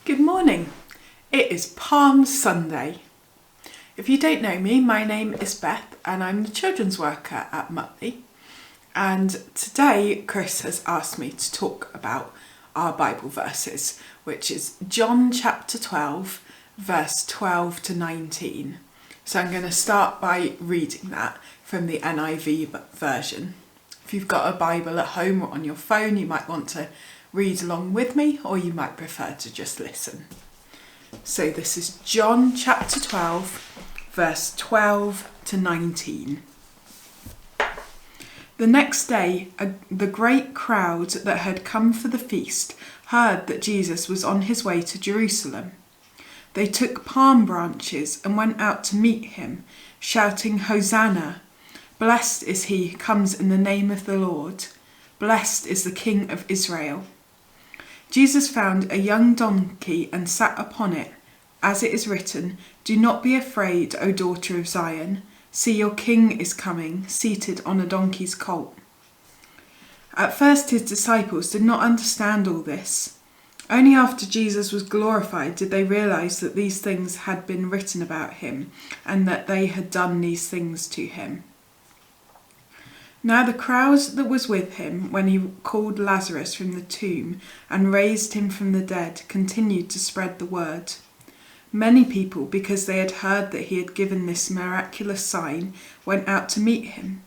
Good morning. It is Palm Sunday. If you don't know me, my name is Beth and I'm the children's worker at Mutley. And today Chris has asked me to talk about our Bible verses, which is John chapter 12, verse 12 to 19. So I'm going to start by reading that from the NIV version. If you've got a Bible at home or on your phone, you might want to read along with me, or you might prefer to just listen. So this is John chapter 12, verse 12 to 19. The next day, the great crowd that had come for the feast heard that Jesus was on his way to Jerusalem. They took palm branches and went out to meet him, shouting, "Hosanna! Blessed is he who comes in the name of the Lord. Blessed is the King of Israel." Jesus found a young donkey and sat upon it. As it is written, "Do not be afraid, O daughter of Zion. See, your king is coming, seated on a donkey's colt." At first his disciples did not understand all this. Only after Jesus was glorified did they realize that these things had been written about him and that they had done these things to him. Now the crowd that was with him when he called Lazarus from the tomb and raised him from the dead continued to spread the word. Many people, because they had heard that he had given this miraculous sign, went out to meet him.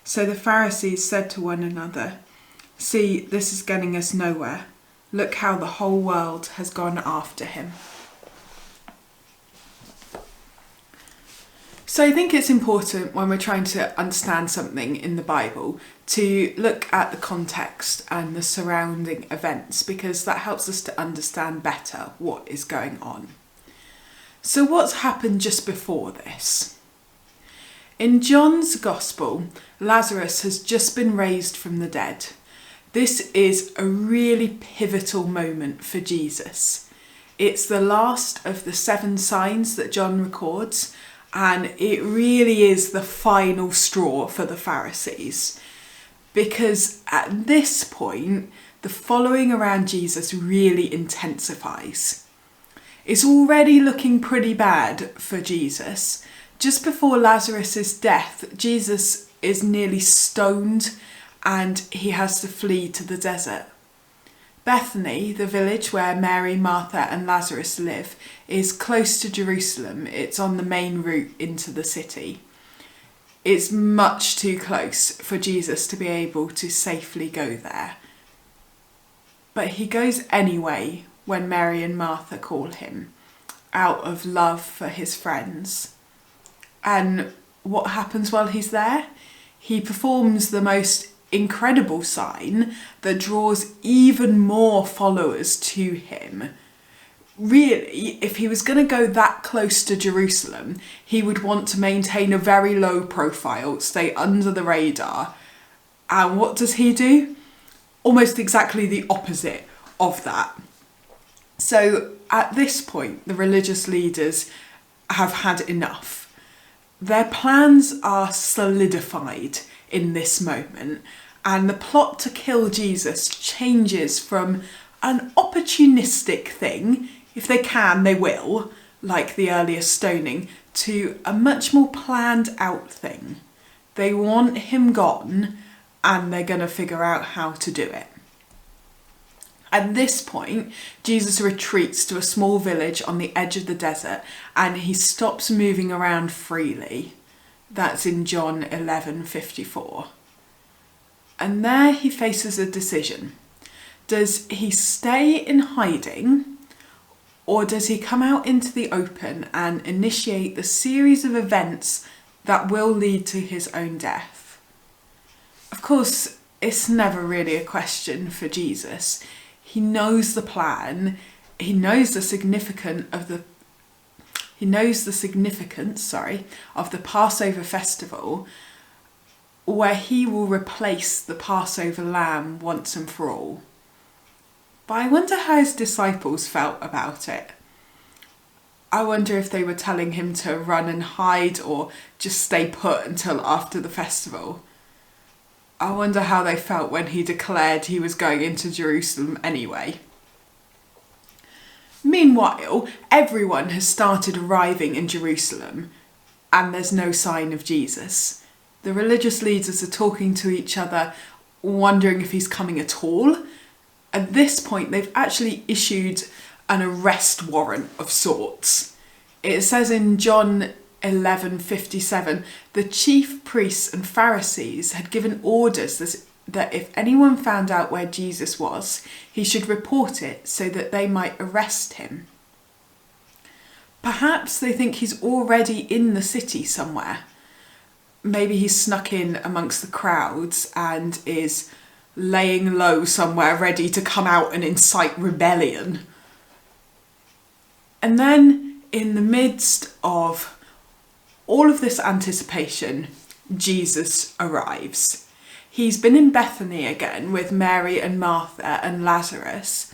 So the Pharisees said to one another, "See, this is getting us nowhere. Look how the whole world has gone after him." So I think it's important when we're trying to understand something in the Bible to look at the context and the surrounding events, because that helps us to understand better what is going on. So what's happened just before this? In John's Gospel, Lazarus has just been raised from the dead. This is a really pivotal moment for Jesus. It's the last of the 7 signs that John records, and it really is the final straw for the Pharisees. Because at this point, the following around Jesus really intensifies. It's already looking pretty bad for Jesus. Just before Lazarus' death, Jesus is nearly stoned and he has to flee to the desert. Bethany, the village where Mary, Martha and Lazarus live, is close to Jerusalem. It's on the main route into the city. It's much too close for Jesus to be able to safely go there. But he goes anyway when Mary and Martha call him, out of love for his friends. And what happens while he's there? He performs the most incredible sign that draws even more followers to him. Really, if he was going to go that close to Jerusalem, he would want to maintain a very low profile, stay under the radar. And what does he do? Almost exactly the opposite of that. So at this point, the religious leaders have had enough. Their plans are solidified in this moment, and the plot to kill Jesus changes from an opportunistic thing, if they can they will, like the earlier stoning, to a much more planned out thing. They want him gone and they're going to figure out how to do it. At this point, Jesus retreats to a small village on the edge of the desert and he stops moving around freely. That's in John 11:54. And there he faces a decision. Does he stay in hiding, or does he come out into the open and initiate the series of events that will lead to his own death? Of course, it's never really a question for Jesus. He knows the plan. He knows the significance of the Passover festival, where he will replace the Passover lamb once and for all. But I wonder how his disciples felt about it. I wonder if they were telling him to run and hide or just stay put until after the festival. I wonder how they felt when he declared he was going into Jerusalem anyway. Meanwhile, everyone has started arriving in Jerusalem, and there's no sign of Jesus. The religious leaders are talking to each other, wondering if he's coming at all. At this point, they've actually issued an arrest warrant of sorts. It says in John 11:57, the chief priests and Pharisees had given orders that if anyone found out where Jesus was, he should report it so that they might arrest him. Perhaps they think he's already in the city somewhere. Maybe he's snuck in amongst the crowds and is laying low somewhere ready to come out and incite rebellion. And then, in the midst of all of this anticipation, Jesus arrives. He's been in Bethany again with Mary and Martha and Lazarus.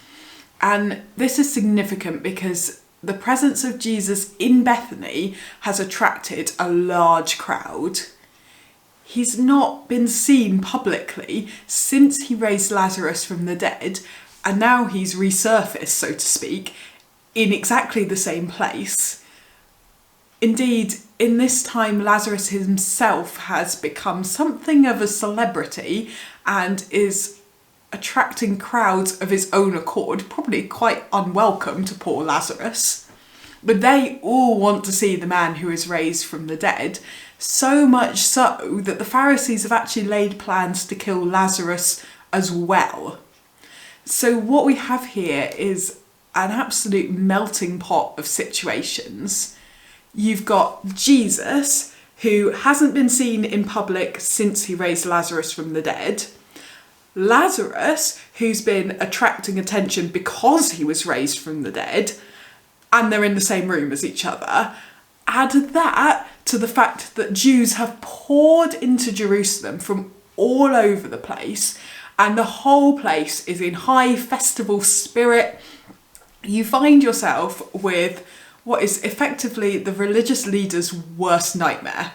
And this is significant because the presence of Jesus in Bethany has attracted a large crowd. He's not been seen publicly since he raised Lazarus from the dead, and now he's resurfaced, so to speak, in exactly the same place. Indeed, in this time, Lazarus himself has become something of a celebrity and is attracting crowds of his own accord, probably quite unwelcome to poor Lazarus. But they all want to see the man who is raised from the dead, so much so that the Pharisees have actually laid plans to kill Lazarus as well. So what we have here is an absolute melting pot of situations. You've got Jesus, who hasn't been seen in public since he raised Lazarus from the dead. Lazarus, who's been attracting attention because he was raised from the dead, and they're in the same room as each other. Add that to the fact that Jews have poured into Jerusalem from all over the place, and the whole place is in high festival spirit. You find yourself with what is effectively the religious leaders' worst nightmare.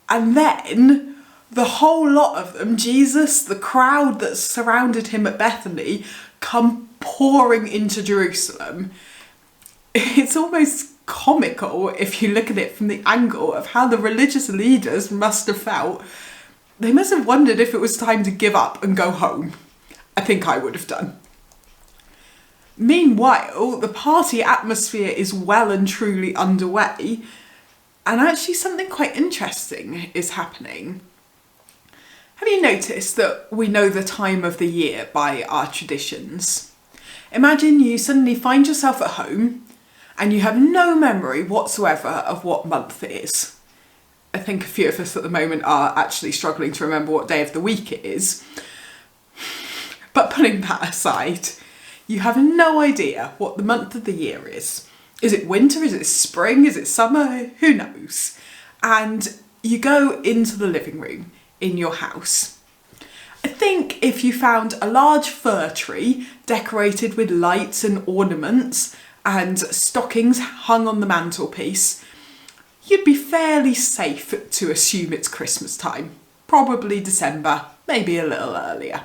And then the whole lot of them, Jesus, the crowd that surrounded him at Bethany, come pouring into Jerusalem. It's almost comical if you look at it from the angle of how the religious leaders must have felt. They must have wondered if it was time to give up and go home. I think I would have done. Meanwhile, the party atmosphere is well and truly underway, and actually something quite interesting is happening. Have you noticed that we know the time of the year by our traditions? Imagine you suddenly find yourself at home and you have no memory whatsoever of what month it is. I think a few of us at the moment are actually struggling to remember what day of the week it is. But putting that aside, you have no idea what the month of the year is. Is it winter? Is it spring? Is it summer? Who knows? And you go into the living room in your house. I think if you found a large fir tree decorated with lights and ornaments and stockings hung on the mantelpiece, you'd be fairly safe to assume it's Christmas time. Probably December, maybe a little earlier.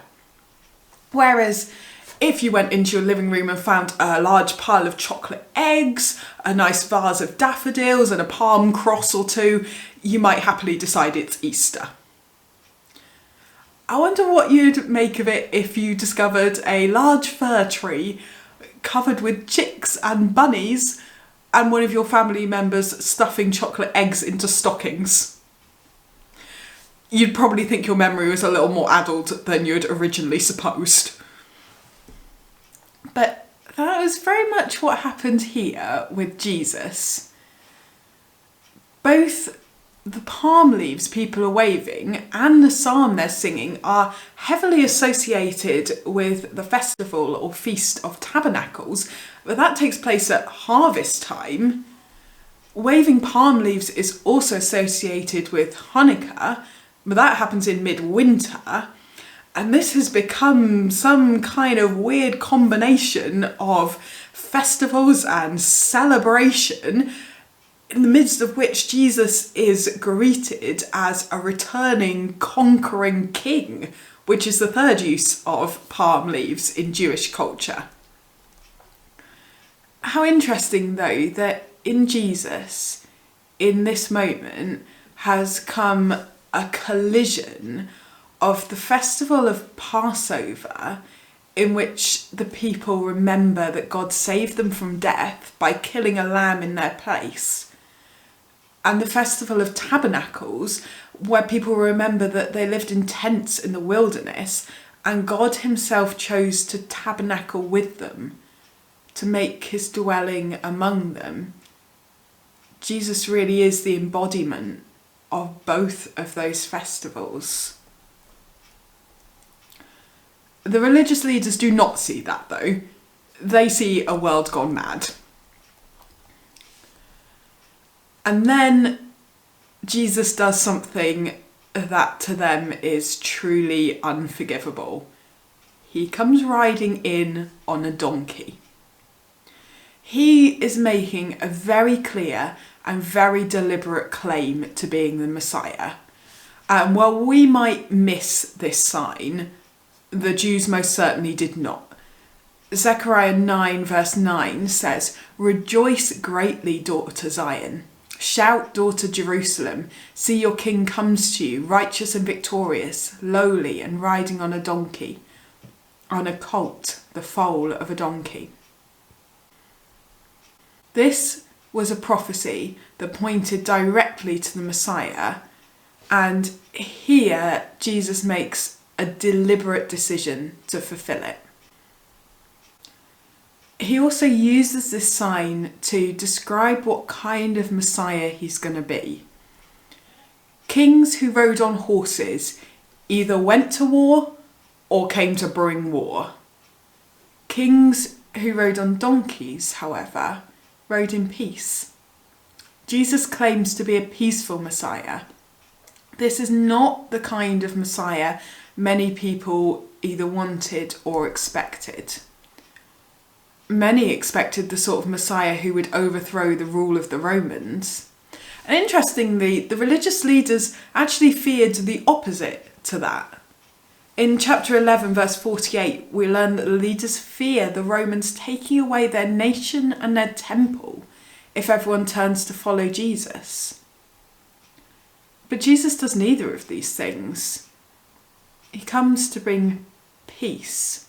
Whereas if you went into your living room and found a large pile of chocolate eggs, a nice vase of daffodils and a palm cross or two, you might happily decide it's Easter. I wonder what you'd make of it if you discovered a large fir tree covered with chicks and bunnies and one of your family members stuffing chocolate eggs into stockings. You'd probably think your memory was a little more addled than you'd originally supposed. But that was very much what happened here with Jesus. Both the palm leaves people are waving and the psalm they're singing are heavily associated with the festival or Feast of Tabernacles, but that takes place at harvest time. Waving palm leaves is also associated with Hanukkah, but that happens in midwinter. And this has become some kind of weird combination of festivals and celebration, in the midst of which Jesus is greeted as a returning, conquering king, which is the third use of palm leaves in Jewish culture. How interesting though that in Jesus, in this moment, has come a collision of the festival of Passover, in which the people remember that God saved them from death by killing a lamb in their place, and the festival of Tabernacles, where people remember that they lived in tents in the wilderness and God himself chose to tabernacle with them, to make his dwelling among them. Jesus really is the embodiment of both of those festivals. The religious leaders do not see that though. They see a world gone mad. And then Jesus does something that to them is truly unforgivable. He comes riding in on a donkey. He is making a very clear and very deliberate claim to being the Messiah. And while we might miss this sign, the Jews most certainly did not. Zechariah 9 verse 9 says, "Rejoice greatly, daughter Zion. Shout, daughter Jerusalem. See, your king comes to you, righteous and victorious, lowly and riding on a donkey, on a colt, the foal of a donkey." This was a prophecy that pointed directly to the Messiah, and here Jesus makes a deliberate decision to fulfill it. He also uses this sign to describe what kind of Messiah he's going to be. Kings who rode on horses either went to war or came to bring war. Kings who rode on donkeys, however, rode in peace. Jesus claims to be a peaceful Messiah. This is not the kind of Messiah many people either wanted or expected. Many expected the sort of Messiah who would overthrow the rule of the Romans. And interestingly, the religious leaders actually feared the opposite to that. In chapter 11, verse 48, we learn that the leaders fear the Romans taking away their nation and their temple if everyone turns to follow Jesus. But Jesus does neither of these things. He comes to bring peace.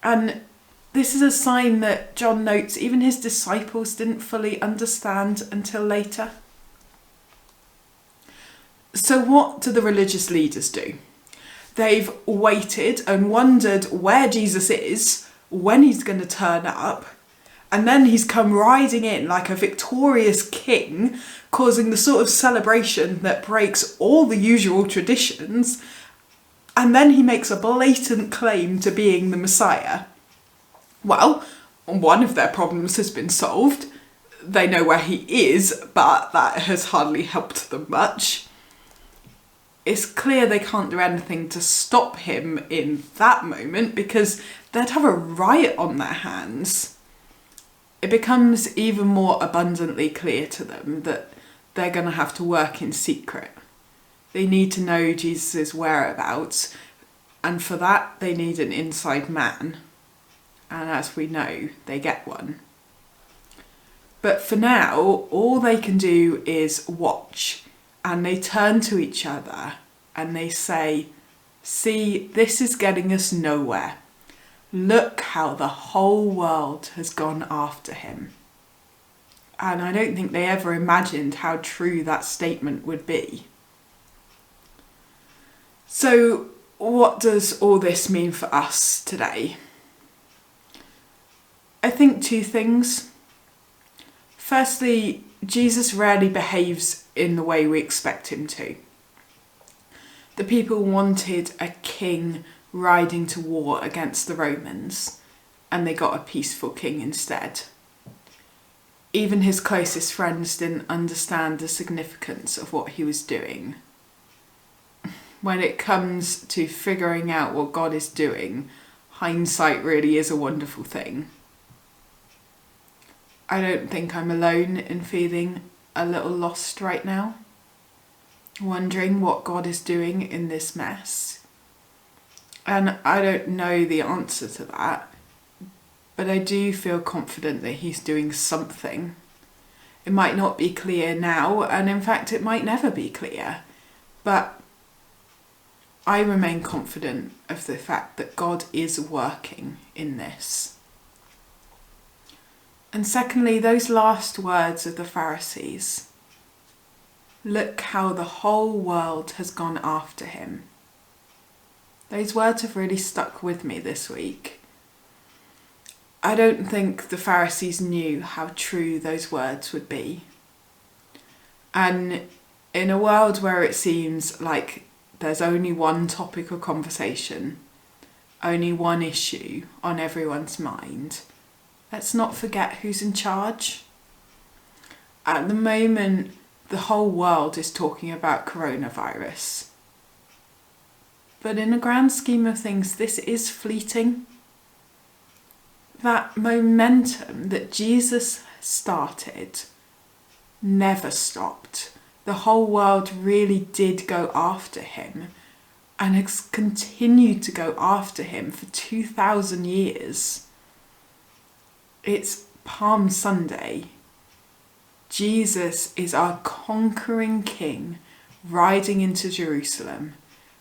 And this is a sign that John notes even his disciples didn't fully understand until later. So what do the religious leaders do? They've waited and wondered where Jesus is, when he's going to turn up, and then he's come riding in like a victorious king, causing the sort of celebration that breaks all the usual traditions, and then he makes a blatant claim to being the Messiah. Well, one of their problems has been solved. They know where he is, but that has hardly helped them much. It's clear they can't do anything to stop him in that moment because they'd have a riot on their hands. It becomes even more abundantly clear to them that they're going to have to work in secret. They need to know Jesus' whereabouts, and for that they need an inside man. And as we know, they get one. But for now, all they can do is watch, and they turn to each other and they say, "See, this is getting us nowhere. Look how the whole world has gone after him." And I don't think they ever imagined how true that statement would be. So what does all this mean for us today? I think two things. Firstly, Jesus rarely behaves in the way we expect him to. The people wanted a king riding to war against the Romans, and they got a peaceful king instead. Even his closest friends didn't understand the significance of what he was doing. When it comes to figuring out what God is doing, hindsight really is a wonderful thing. I don't think I'm alone in feeling a little lost right now, wondering what God is doing in this mess. And I don't know the answer to that, but I do feel confident that he's doing something. It might not be clear now, and in fact it might never be clear, but I remain confident of the fact that God is working in this. And secondly, those last words of the Pharisees. Look how the whole world has gone after him. Those words have really stuck with me this week. I don't think the Pharisees knew how true those words would be. And in a world where it seems like there's only one topic of conversation, only one issue on everyone's mind, let's not forget who's in charge. At the moment, the whole world is talking about coronavirus. But in the grand scheme of things, this is fleeting. That momentum that Jesus started never stopped. The whole world really did go after him and has continued to go after him for 2,000 years. It's Palm Sunday. Jesus is our conquering King riding into Jerusalem,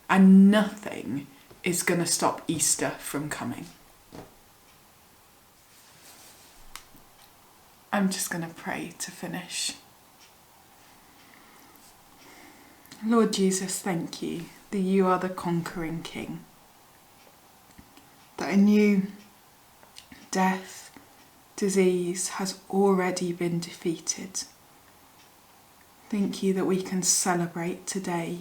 and nothing is going to stop Easter from coming. I'm just going to pray to finish. Lord Jesus, thank you that you are the conquering King, that in you death, disease has already been defeated. Thank you that we can celebrate today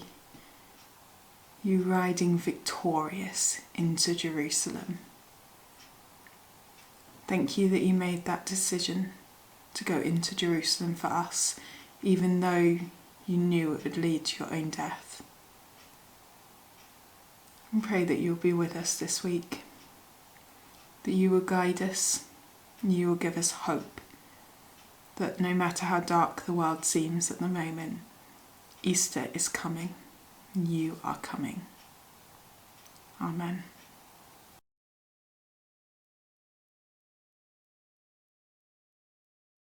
you riding victorious into Jerusalem. Thank you that you made that decision to go into Jerusalem for us, even though you knew it would lead to your own death. And pray that you'll be with us this week, that you will guide us, and you will give us hope, that no matter how dark the world seems at the moment, Easter is coming, and you are coming. Amen.